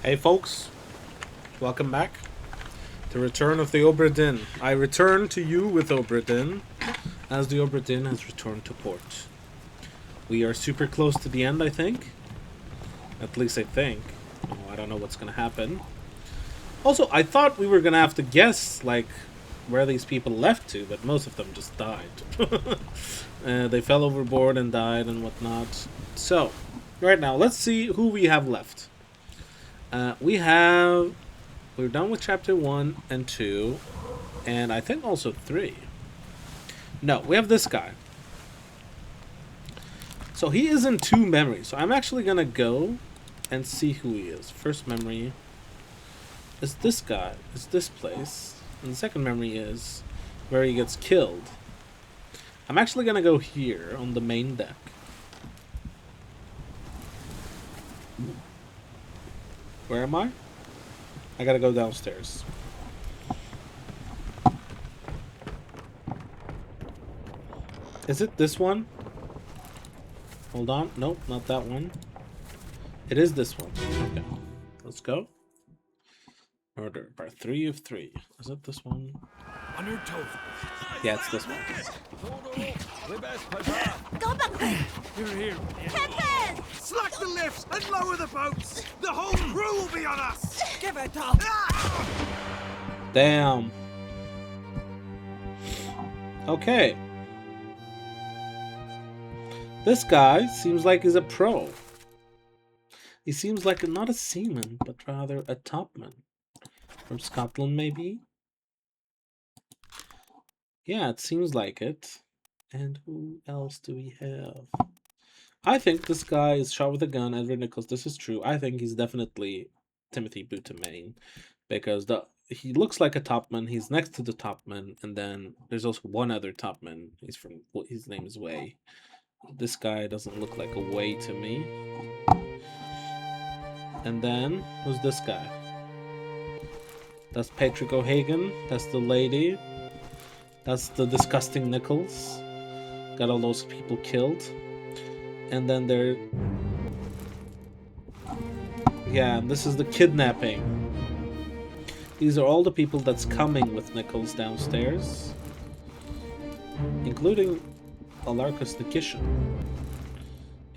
Hey folks, welcome back to Return of the Obra Dinn. I return to you with Obra Dinn, as the Obra Dinn has returned to port. We are super close to the end, I think. At least I think. Oh, I don't know what's gonna happen. Also, I thought we were gonna have to guess, like, where these people left to, but most of them just died. They fell overboard and died and whatnot. So, right now, let's see who we have left. We're done with chapter 1 and 2, and I think also 3. No, we have this guy. So he is in 2 memories, so I'm actually gonna go and see who he is. First memory is this guy, is this place, and the second memory is where he gets killed. I'm actually gonna go here on the main deck. Where am I? I gotta go downstairs. Is it this one? Hold on. Nope, not that one. It is this one. Okay. Let's go. Murder, part 3 of 3. Is it this one? On your toes. Yeah, it's this one. Go back! Here. Captain! Slack the lifts and lower the boats. The whole crew will be on us. Give it up! Damn. Okay. This guy seems like he's a pro. He seems like not a seaman, but rather a topman. From Scotland, maybe? Yeah, it seems like it. And who else do we have? I think this guy is shot with a gun, Edward Nichols. This is true. I think he's definitely Timothy Butamain. Because he looks like a topman. He's next to the topman. And then there's also one other topman. His name is Way. This guy doesn't look like a Way to me. And then, who's this guy? That's Patrick O'Hagan. That's the lady. That's the disgusting Nichols. Got all those people killed. And then there... Yeah, and this is the kidnapping. These are all the people that's coming with Nichols downstairs. Including Alarcus the Kishan.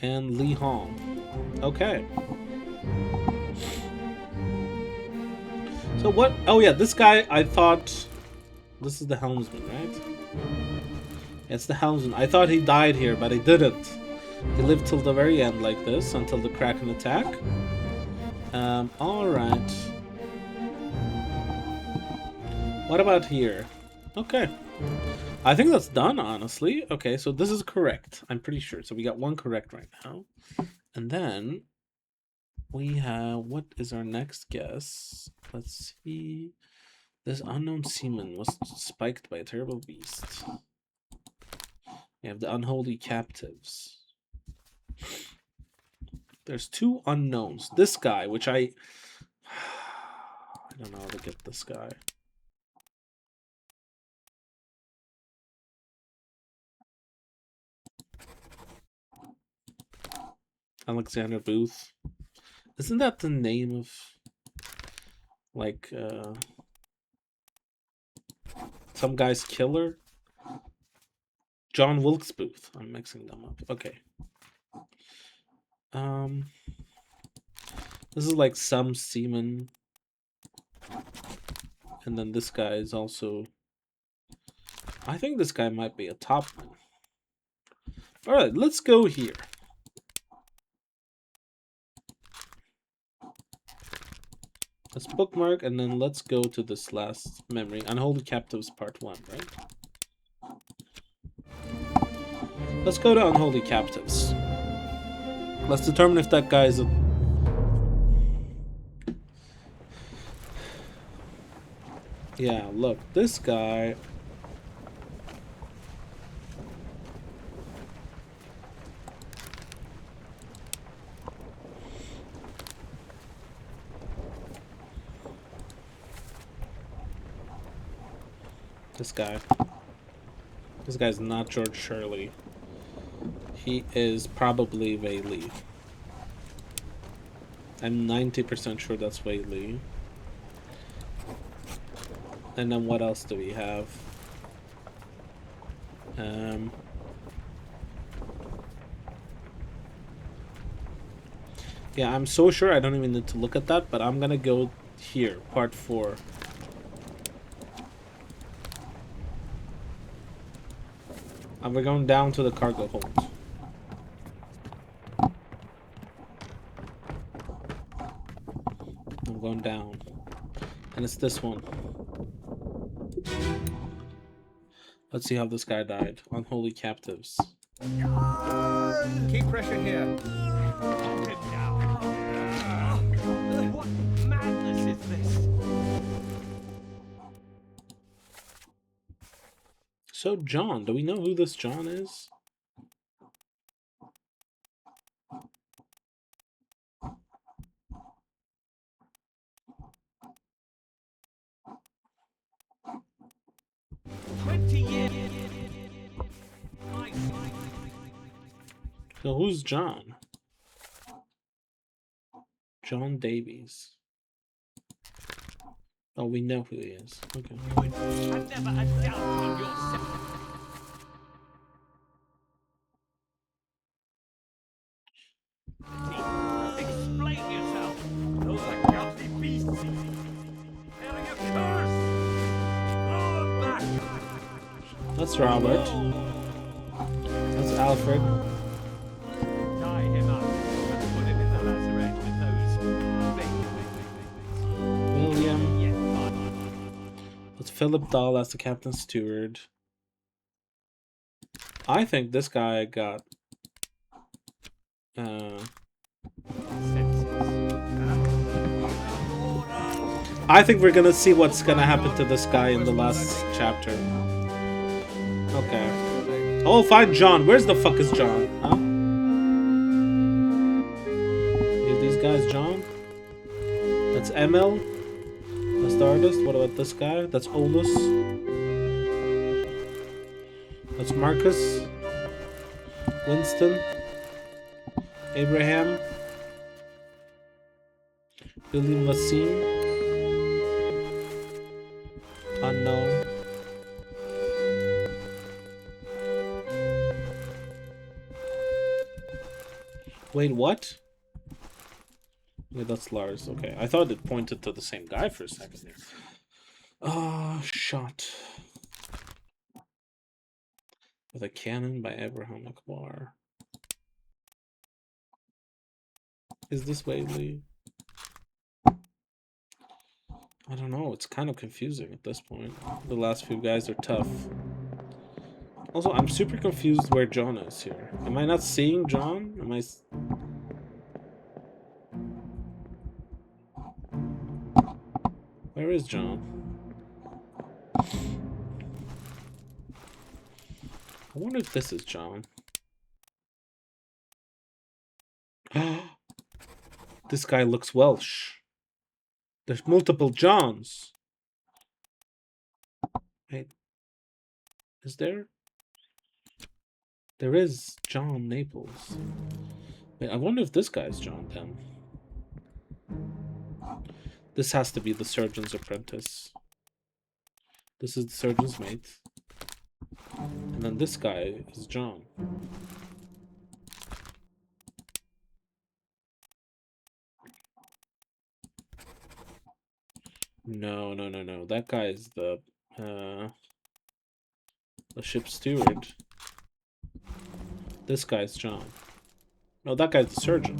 And Lee Hong. Okay. So what? Oh yeah, this guy, I thought... This is the helmsman, right? It's the helmsman. I thought he died here, but he didn't. He lived till the very end like this, until the Kraken attack. Alright. What about here? Okay. I think that's done, honestly. Okay, so this is correct. I'm pretty sure. So we got one correct right now. And then... we have... What is our next guess? Let's see... This unknown seaman was spiked by a terrible beast. We have the unholy captives. There's 2 unknowns. This guy, which I don't know how to get this guy. Alexander Booth. Isn't that the name of, like, some guy's killer? John Wilkes Booth. I'm mixing them up. Okay. This is like some seaman. And then this guy is also... I think this guy might be a topman. Alright, let's go here. Let's bookmark, and then let's go to this last memory. Unholy Captives Part 1, right? Let's go to Unholy Captives. Let's determine if that guy is a... Yeah, look, this guy... This guy's not George Shirley. He is probably Vay Lee. I'm 90% sure that's Whaley. And then what else do we have? Yeah, I'm so sure I don't even need to look at that, but I'm gonna go here, part 4. And we're going down to the cargo hold. I'm going down. And it's this one. Let's see how this guy died. Unholy captives. Keep pressure here. What madness is this? So John, do we know who this John is? So who's John? John Davies. Oh, we know who he is. Okay. And never a doubt on yourself. Explain yourself. Those are godly beasts. Feeling a curse. Throw them back. That's Robert. That's Alfred. Tie him up and put him in the lazaret with those William. Yes, That's Philip Dahl as the captain's steward. I think this guy got I think we're gonna see what's gonna happen to this guy in the last chapter. Okay. Oh, find John. Where's the fuck is John? Huh? Are these guys John? That's Emil. That's the artist. What about this guy? That's Olus. That's Marcus. Winston. Abraham. William Vassim. Unknown. Wait, what? Yeah, that's Lars. Okay, I thought it pointed to the same guy for a second there. Shot. With a cannon by Abraham Akbar. Is this Whaley? I don't know, it's kind of confusing at this point. The last few guys are tough. Also, I'm super confused where John is here. Am I not seeing John? Am I... Where is John? I wonder if this is John. This guy looks Welsh. There's multiple Johns. Wait. Is there? There is John Naples. Wait, I wonder if this guy's John then. This has to be the surgeon's apprentice. This is the surgeon's mate. And then this guy is John. No. That guy is the ship's steward. This guy's John. No, that guy's the surgeon.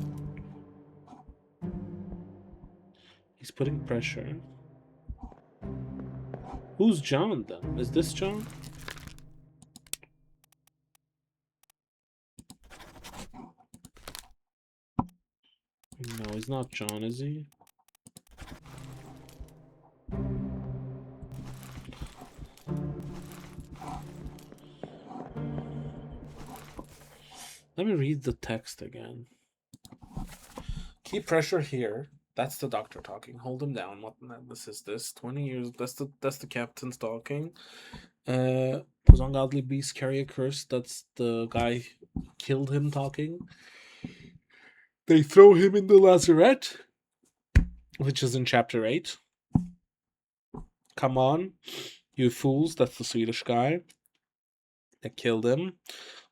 He's putting pressure. Who's John then? Is this John? No, he's not John, is he? Let me read the text again. Keep pressure here. That's the doctor talking. Hold him down. What this is this? 20 years. That's the captain's talking. Those ungodly beasts carry a curse. That's the guy who killed him talking. They throw him in the lazaret. which is in chapter 8. Come on, you fools. That's the Swedish guy that killed him.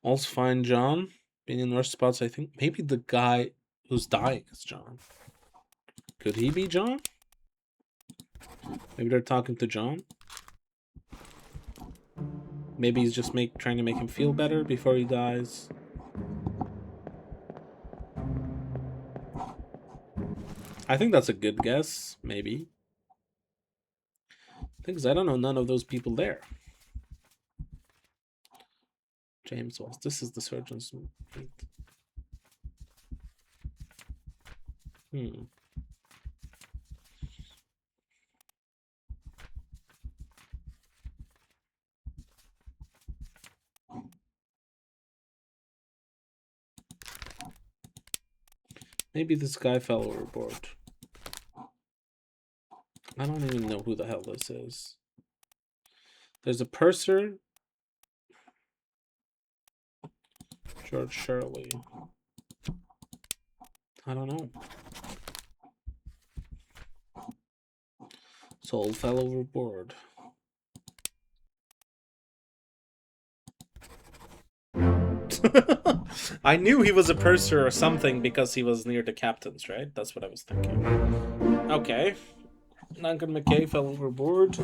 Also find John. Being in worse spots, I think. Maybe the guy who's dying is John. Could he be John? Maybe they're talking to John. Maybe he's just trying to make him feel better before he dies. I think that's a good guess. Maybe. Because I don't know none of those people there. James Walls. This is the surgeon's mate. Maybe this guy fell overboard. I don't even know who the hell this is. There's a purser. George Shirley. I don't know. Soul fell overboard. I knew he was a purser or something because he was near the captains, right? That's what I was thinking. Okay. Duncan McKay fell overboard.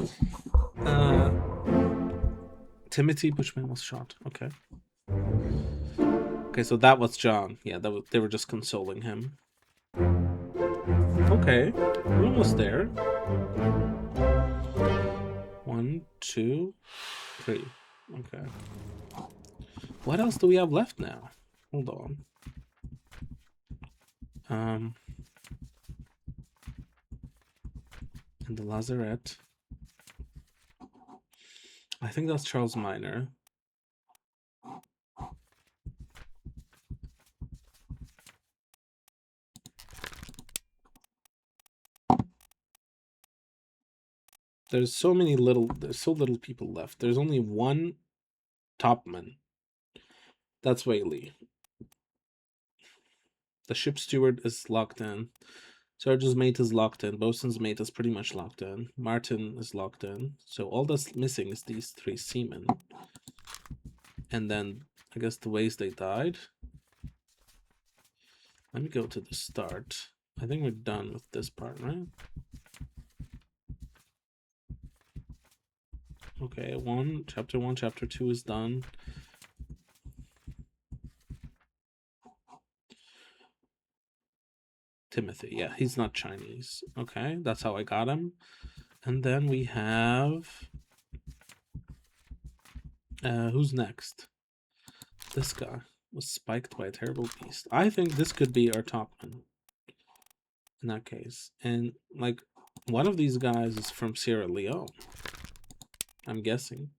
Timothy Bushman was shot. Okay. Okay, so that was John. Yeah, they were just consoling him. Okay, we're almost there. 1, 2, 3. Okay. What else do we have left now? Hold on. In the lazarette. I think that's Charles Minor. There's so little people left. There's only one topman. That's Whaley. The ship steward is locked in. Sergeant's mate is locked in. Bosun's mate is pretty much locked in. Martin is locked in. So all that's missing is these 3 seamen. And then I guess the ways they died. Let me go to the start. I think we're done with this part, right? Okay, chapter 1, chapter 2 is done. Timothy, yeah, he's not Chinese. Okay, that's how I got him. And then we have... who's next? This guy was spiked by a terrible beast. I think this could be our topman in that case. And, like, one of these guys is from Sierra Leone. I'm guessing.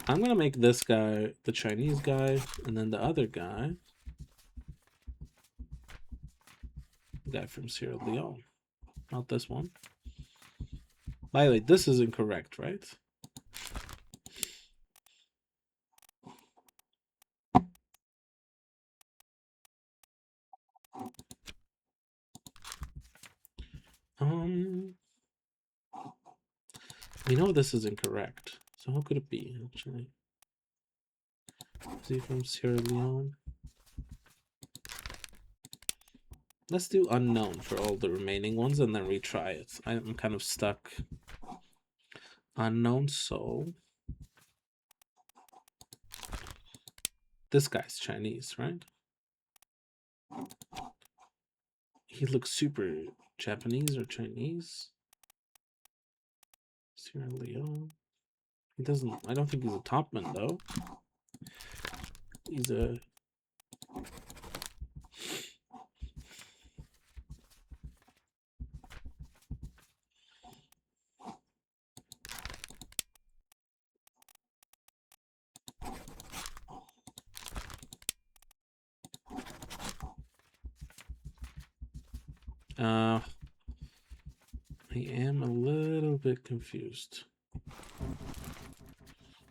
I'm gonna make this guy the Chinese guy, and then the other guy, the guy from Sierra Leone. Not this one. By the way, this is incorrect, right? We know this is incorrect. So who could it be, actually? Is he from Sierra Leone? Let's do unknown for all the remaining ones and then retry it. I'm kind of stuck. Unknown soul. This guy's Chinese, right? He looks super Japanese or Chinese. Sierra Leone. He doesn't. I don't think he's a topman though. He's a. I am a little bit confused.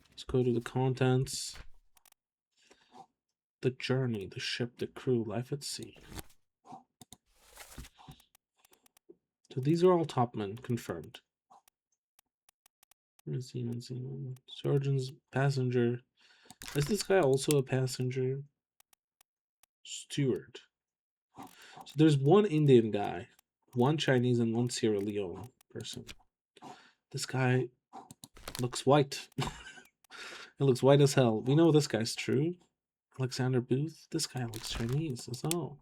Let's go to the contents. The journey, the ship, the crew, life at sea. So these are all topmen confirmed. Seaman, surgeons, passenger. Is this guy also a passenger? Steward. So there's one Indian guy, one Chinese, and one Sierra Leone person. This guy looks white. It looks white as hell. We know this guy's true. Alexander Booth. This guy looks Chinese as well.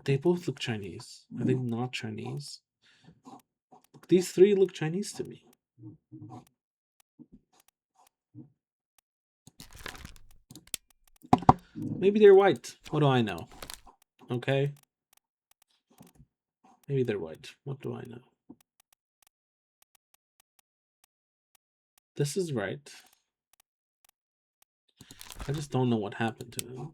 They both look Chinese. Are they not Chinese? These three look Chinese to me. Maybe they're white. What do I know? Okay. Maybe they're white. What do I know? This is right. I just don't know what happened to them.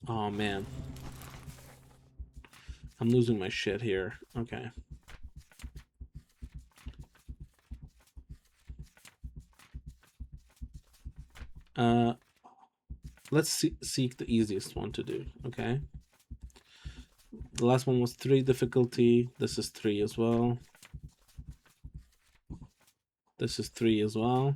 Oh man. I'm losing my shit here. Okay. Let's seek the easiest one to do, okay? The last one was 3 difficulty. This is 3 as well. This is 3 as well.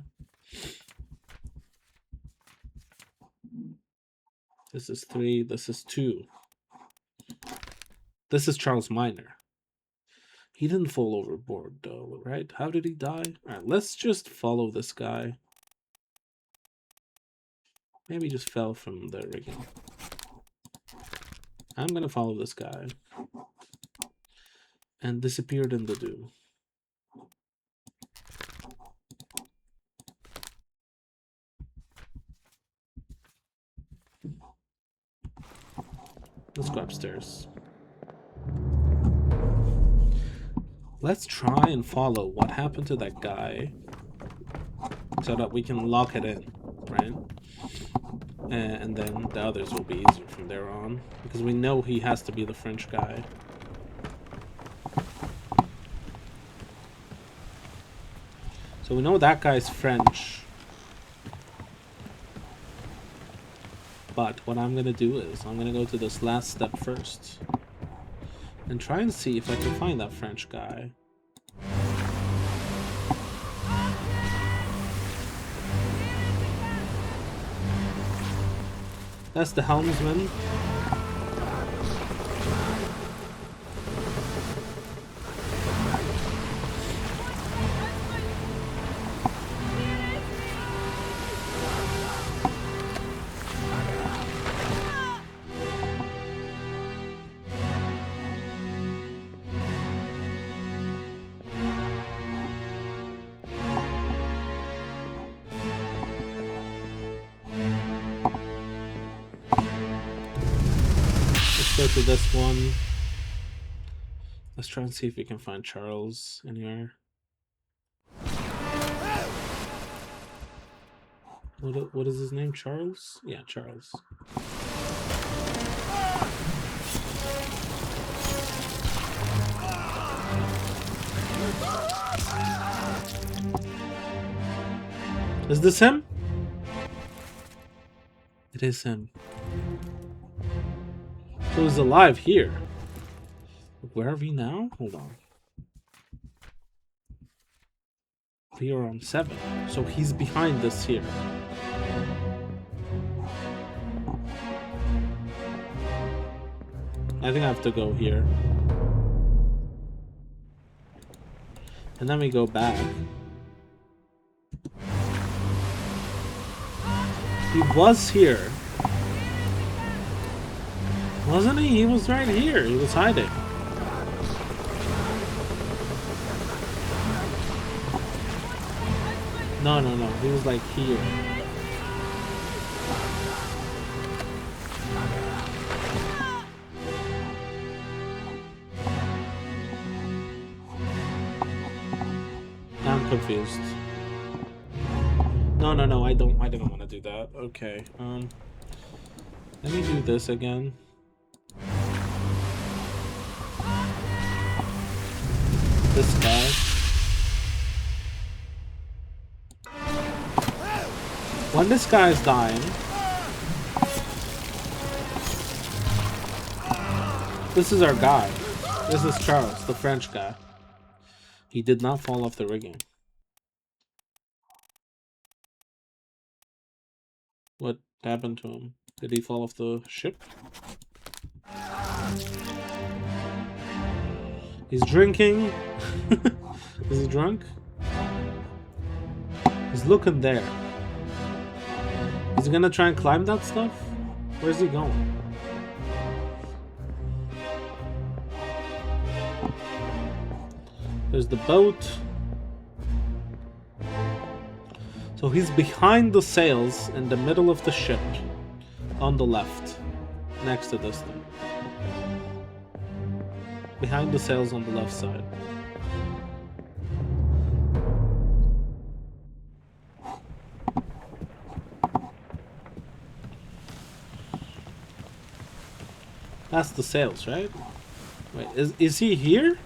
This is 3. This is 2. This is Charles Minor. He didn't fall overboard though, right? How did he die? Alright, let's just follow this guy. Maybe he just fell from the rigging. I'm gonna follow this guy. And disappeared in the dew. Let's go upstairs. Let's try and follow what happened to that guy so that we can lock it in, right? And then the others will be easier from there on, because we know he has to be the French guy. So we know that guy's French. But what I'm gonna do is I'm gonna go to this last step first and try and see if I can find that French guy. That's the helmsman. To this one. Let's try and see if we can find Charles in here. What is his name? Charles? Yeah, Charles. Is this him? It is him. So he's alive here. Where are we now? Hold on. We are on 7. So he's behind this here. I think I have to go here. And then we go back. He was here. Wasn't he? He was right here. He was hiding. No. He was like here. I'm confused. No. I didn't want to do that. Okay. Let me do this again. This guy. When this guy is dying, this is our guy. This is Charles, the French guy. He did not fall off the rigging. What happened to him? Did he fall off the ship? He's drinking. Is he drunk? He's looking there. Is he gonna try and climb that stuff? Where's he going? There's the boat. So he's behind the sails in the middle of the ship. On the left. Next to this thing. Behind the sails on the left side. That's the sails, right? Wait, is he here?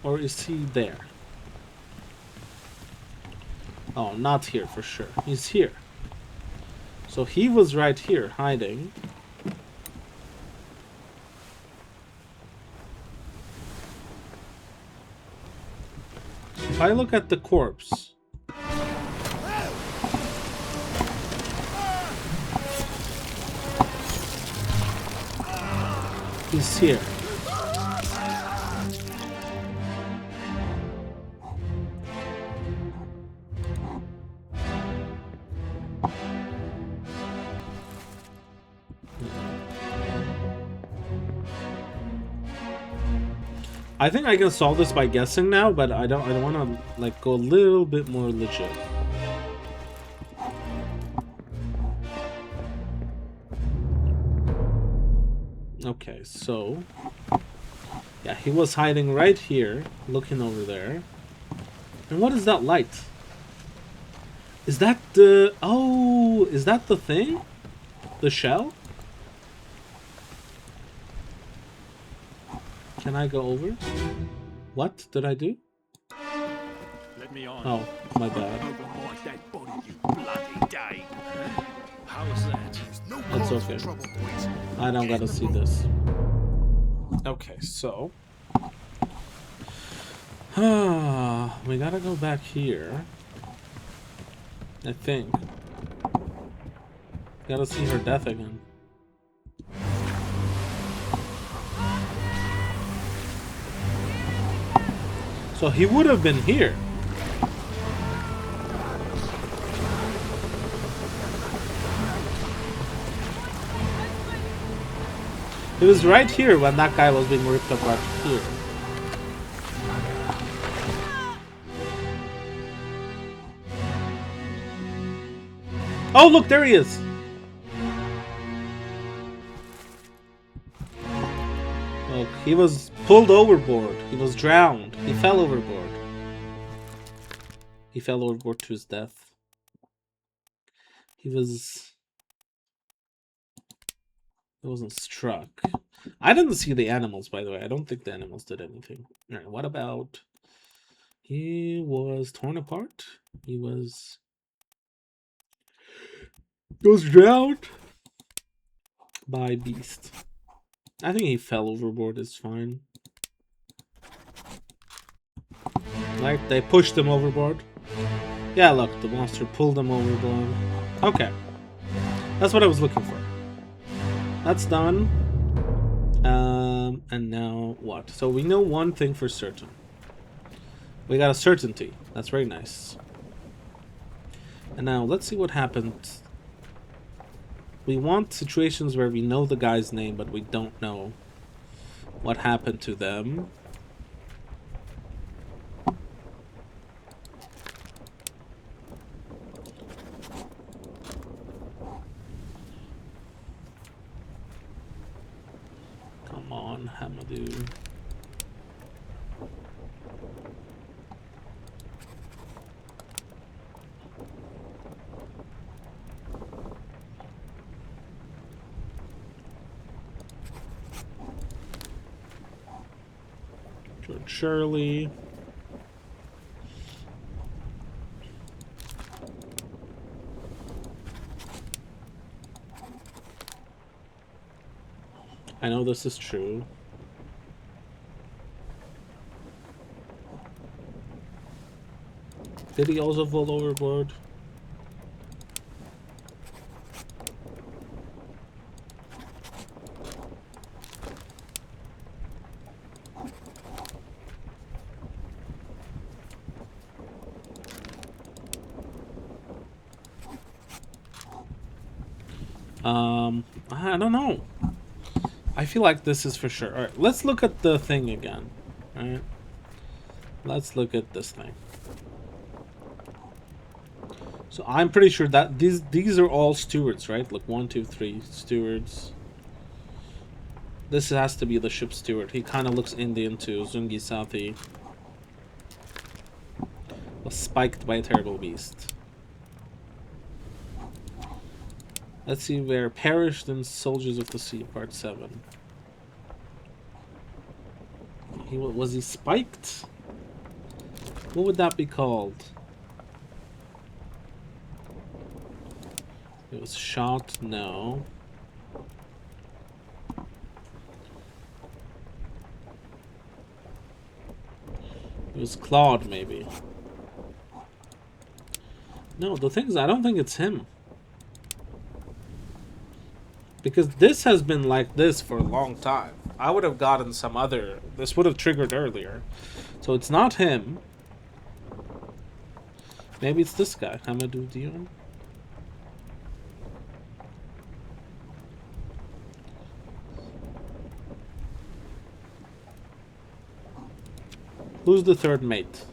Or is he there? Oh, not here for sure. He's here. So he was right here, hiding. If I look at the corpse... he's here. I think I can solve this by guessing now, but I don't want to like go a little bit more legit. Okay, so yeah, he was hiding right here, looking over there. And what is that light? Is that the... oh, is that the thing? The shell? Can I go over? What did I do? Let me on. Oh, my bad. Over my dead body, you bloody day. How's that? No It's cause for okay. trouble, boys. I don't gotta see this. Okay, so... we gotta go back here. I think. Gotta see her death again. So he would have been here. He was right here when that guy was being ripped apart here. Oh, look, there he is. Look, he was pulled overboard. He was drowned. He fell overboard. He fell overboard to his death. He wasn't struck. I didn't see the animals, by the way. I don't think the animals did anything. Alright, what about... he was torn apart? He was drowned by beast. I think he fell overboard is fine. Like, they pushed him overboard. Yeah, look, the monster pulled him overboard. Okay. That's what I was looking for. That's done. And now what? So we know one thing for certain. We got a certainty. That's very nice. And now let's see what happens. We want situations where we know the guy's name, but we don't know what happened to them. Come on, Hamadou. George Shirley. I know this is true. Did he also fall overboard? I don't know. I feel like this is for sure. Alright, let's look at the thing again. Alright. Let's look at this thing. So I'm pretty sure that these are all stewards, right? Like 1, 2, 3 stewards. This has to be the ship steward. He kind of looks Indian too. Zungi Sathi was spiked by a terrible beast. Let's see where perished in Soldiers of the Sea, Part 7. Was he spiked? What would that be called? It was shot, no. It was clawed, maybe. No, the thing is, I don't think it's him. Because this has been like this for a long time. I would have gotten some other... This would have triggered earlier. So it's not him. Maybe it's this guy, Hamadou Dion. Who's the third mate?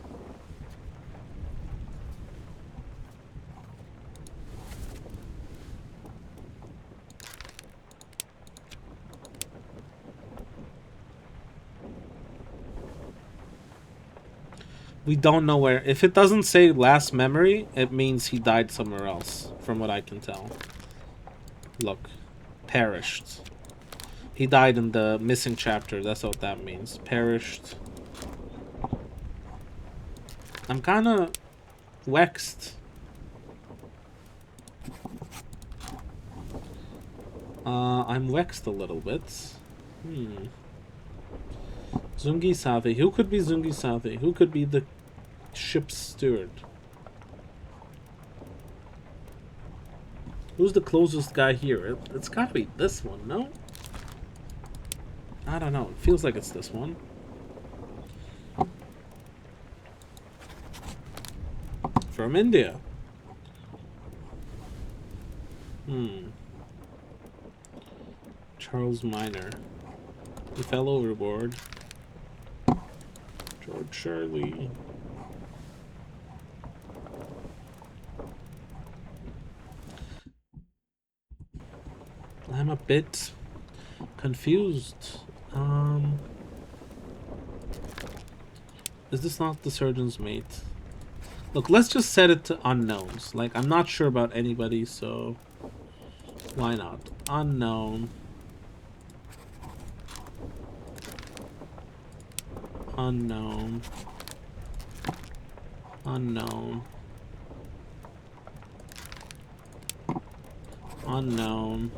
We don't know where. If it doesn't say last memory, it means he died somewhere else, from what I can tell. Look. Perished. He died in the missing chapter, that's what that means. Perished. I'm kinda vexed. I'm vexed a little bit. Zungi Sathi. Who could be Zungi Sathi? Who could be the ship's steward? Who's the closest guy here? It's gotta be this one, no? I don't know. It feels like it's this one. From India. Charles Minor. He fell overboard. George Shirley. I'm a bit confused. Is this not the surgeon's mate? Look, let's just set it to unknowns. Like, I'm not sure about anybody, so why not? Unknown. Unknown. Unknown. Unknown.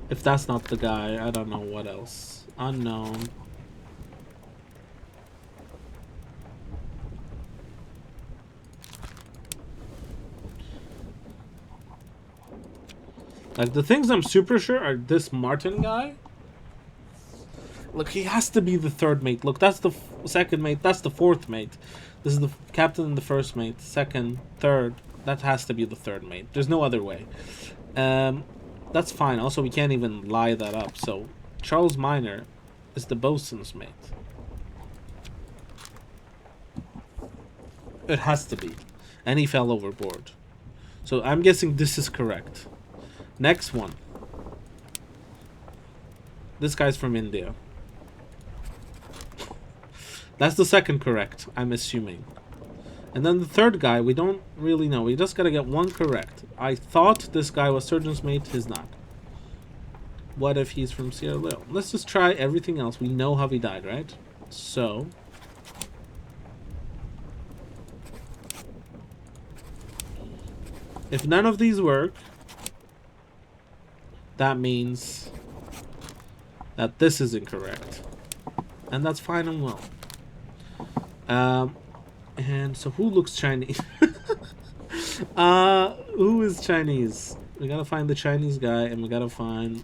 If that's not the guy, I don't know what else. Unknown. Like, the things I'm super sure are this Martin guy. Look, he has to be the third mate. Look, that's the second mate. That's the fourth mate. This is the captain and the first mate. Second, third. That has to be the third mate. There's no other way. That's fine. Also, we can't even lie that up. So, Charles Minor is the bosun's mate. It has to be. And he fell overboard. So, I'm guessing this is correct. Next one. This guy's from India. That's the second correct, I'm assuming. And then the third guy, we don't really know. We just gotta get one correct. I thought this guy was surgeon's mate. He's not. What if he's from Sierra Leone? Let's just try everything else. We know how he died, right? So... if none of these work, that means that this is incorrect. And that's fine and well. And so who looks Chinese? Who is Chinese? We gotta find the Chinese guy, and we gotta find...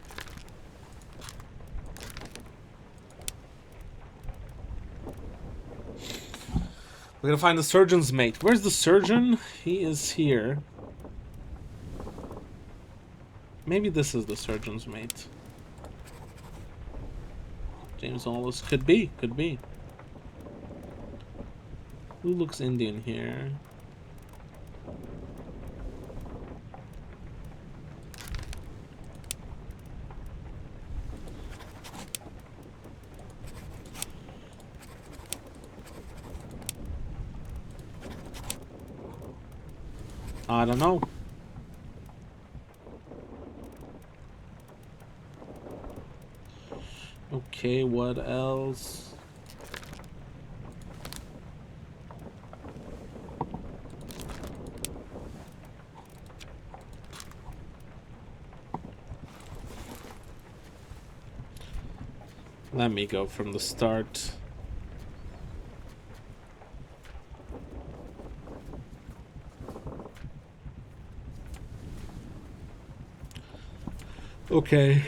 we're gonna find the surgeon's mate. Where's the surgeon? He is here. Maybe this is the surgeon's mate. James Wallace. Could be. Could be. Who looks Indian here? I don't know. Okay, what else? Let me go from the start. Okay.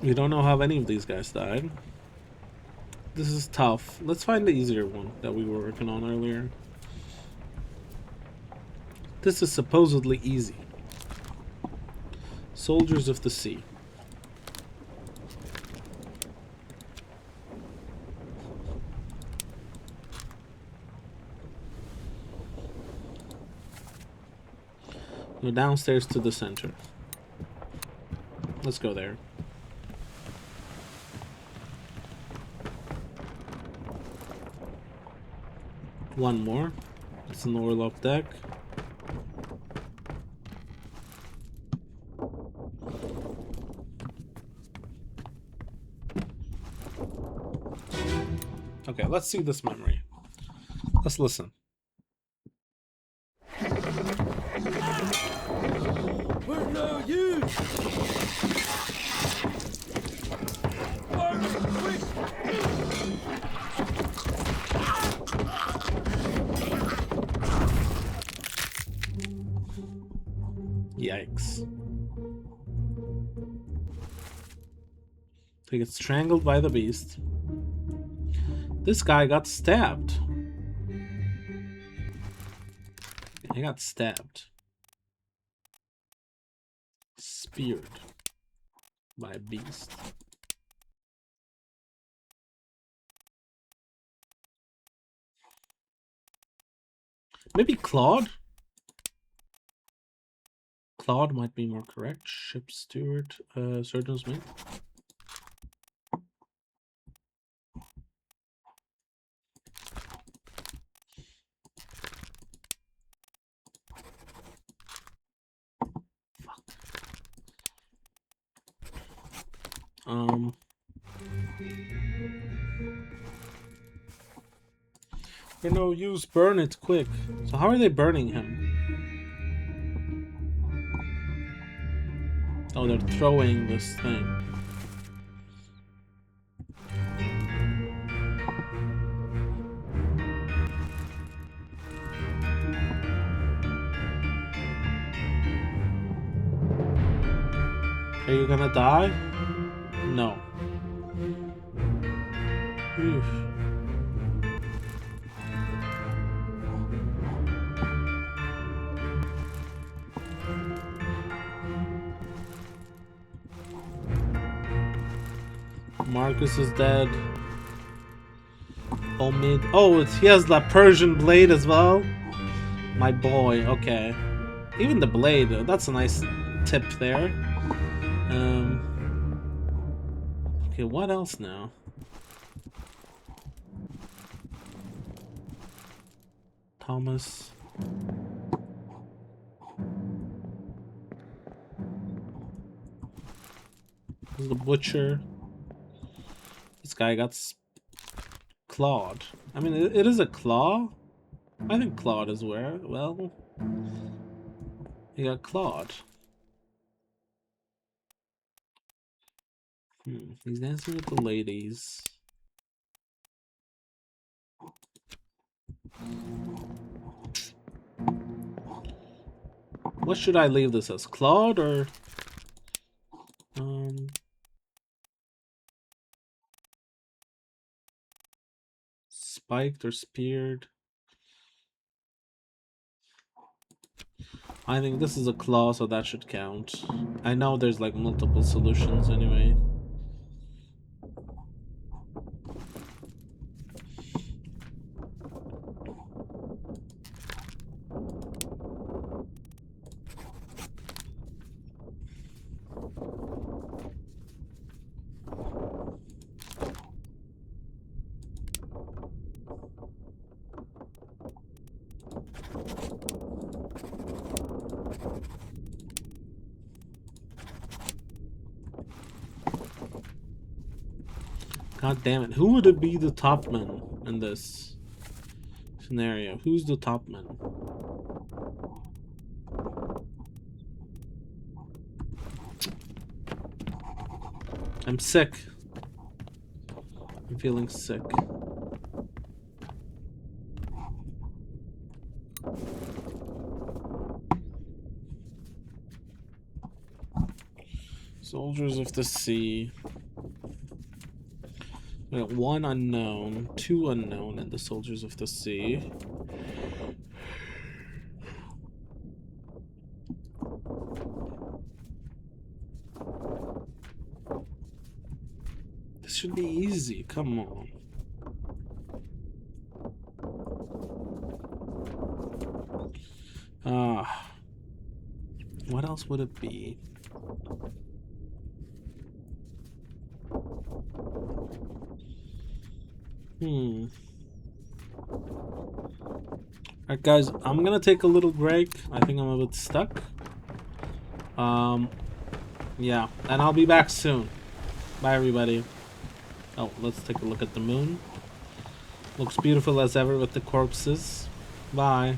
We don't know how any of these guys died. This is tough. Let's find the easier one that we were working on earlier. This is supposedly easy. Soldiers of the Sea. Go downstairs to the center. Let's go there. One more. It's an Orlop deck. Okay, let's see this memory. Let's listen. We're no use. Yikes. They get strangled by the beast. This guy got stabbed. He got stabbed. Speared by a beast. Maybe Claude? Claude might be more correct. Ship steward, surgeon's mate. For no use, burn it quick. So how are they burning him? Oh, they're throwing this thing. Are you gonna die? No. Oof. Marcus is dead. Omid. Oh, he has the Persian blade as well. My boy. Okay. Even the blade. That's a nice tip there. Okay, what else now? Thomas. This is the butcher. This guy got clawed. I mean, it is a claw. I think clawed is where. Well, he got clawed. He's dancing with the ladies. What should I leave this as? Clawed or spiked or speared? I think this is a claw, so that should count. I know there's like multiple solutions anyway. God damn it. Who would it be the topman in this scenario? Who's the topman? I'm sick. I'm feeling sick. Soldiers of the Sea. We got 1 unknown, 2 unknown, and the Soldiers of the Sea. This should be easy, come on. What else would it be? Alright guys, I'm gonna take a little break. I think I'm a bit stuck. Yeah, and I'll be back soon. Bye everybody. Oh, let's take a look at the moon. Looks beautiful as ever with the corpses. Bye.